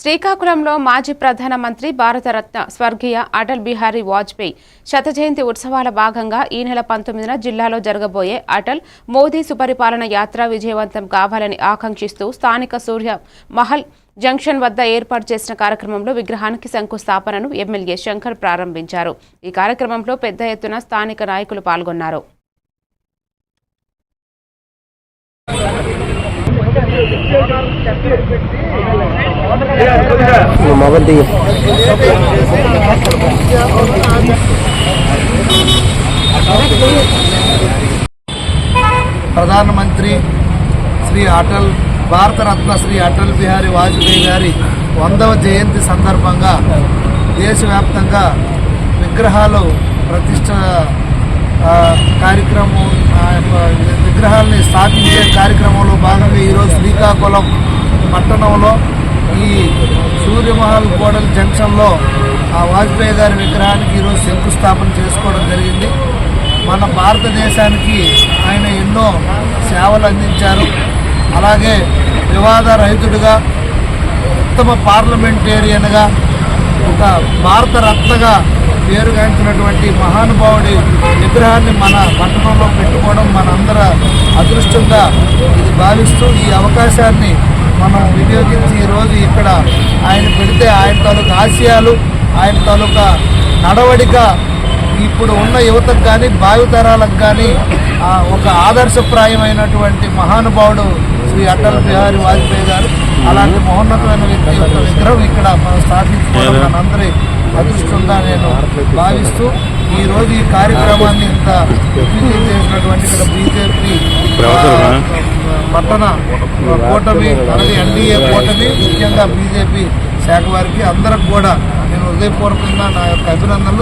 శ్రీకాకుళంలో మాజీ ప్రధానమంత్రి భారతరత్న స్వర్గీయ అటల్ బిహారీ వాజ్పేయి శత జయంతి ఉత్సవాల భాగంగా ఈ నెల 19న జిల్లాలో జరగబోయే అటల్ మోదీ సుపరిపాలన యాత్ర విజయవంతం కావాలని ఆకాంక్షిస్తూ స్థానిక సూర్య మహల్ జంక్షన్ వద్ద ఏర్పాటు చేసిన కార్యక్రమంలో విగ్రహానికి శంకుస్థాపనను ఎమ్మెల్యే శంకర్ ప్రారంభించారు। ఈ కార్యక్రమంలో పెద్ద ఎత్తున స్థానిక నాయకులు పాల్గొన్నారు। ప్రధానమంత్రి శ్రీ అటల్ భారతరత్న శ్రీ అటల్ బిహారీ వాజ్పేయి గారి 100వ జయంతి సందర్భంగా దేశవ్యాప్తంగా విగ్రహాలు ప్రతిష్ట కార్యక్రమం విగ్రహాలని స్థాపించే కార్యక్రమంలో భాగంగా ఈరోజు శ్రీకాకుళం పట్టణంలో ఈ సూర్యమహల్ కోడల్ జంక్షన్లో ఆ వాజ్పేయి గారి విగ్రహానికి ఈరోజు శంకుస్థాపన చేసుకోవడం జరిగింది। మన భారతదేశానికి ఆయన ఎన్నో సేవలు అందించారు। అలాగే వివాద రహితుడిగా, ఉత్తమ పార్లమెంటేరియన్గా, ఒక భారతరత్నగా పేరుగాంచినటువంటి మహానుభావుడి విగ్రహాన్ని మన పట్టణంలో పెట్టుకోవడం మనందర అదృష్టంగా ఇది భావిస్తూ ఈ అవకాశాన్ని మనం వినియోగించి ఈరోజు ఇక్కడ ఆయన పెడితే ఆయన తాలూకా ఆశయాలు, ఆయన తాలూకా నడవడిక ఇప్పుడు ఉన్న యువతకు కానీ భావితరాలకు కానీ ఒక ఆదర్శప్రాయమైనటువంటి మహానుభావుడు శ్రీ అటల్ బిహారీ వాజ్పేయి గారు। అలాంటి మహోన్నతమైన వ్యక్తి యొక్క విగ్రహం ఇక్కడ మనం స్థాపించుకోవడం మనందరి అదృష్టంగా నేను భావిస్తూ ఈరోజు ఈ కార్యక్రమాన్ని ఇంత విజయం చేసినటువంటి ఇక్కడ బీజేపీ పట్టణ కూటమి అలాగే ఎన్డీఏ కూటమి, ముఖ్యంగా బీజేపీ శాఖ వారికి అందరికి కూడా నేను హృదయపూర్వకంగా నా యొక్క అభినందనలు।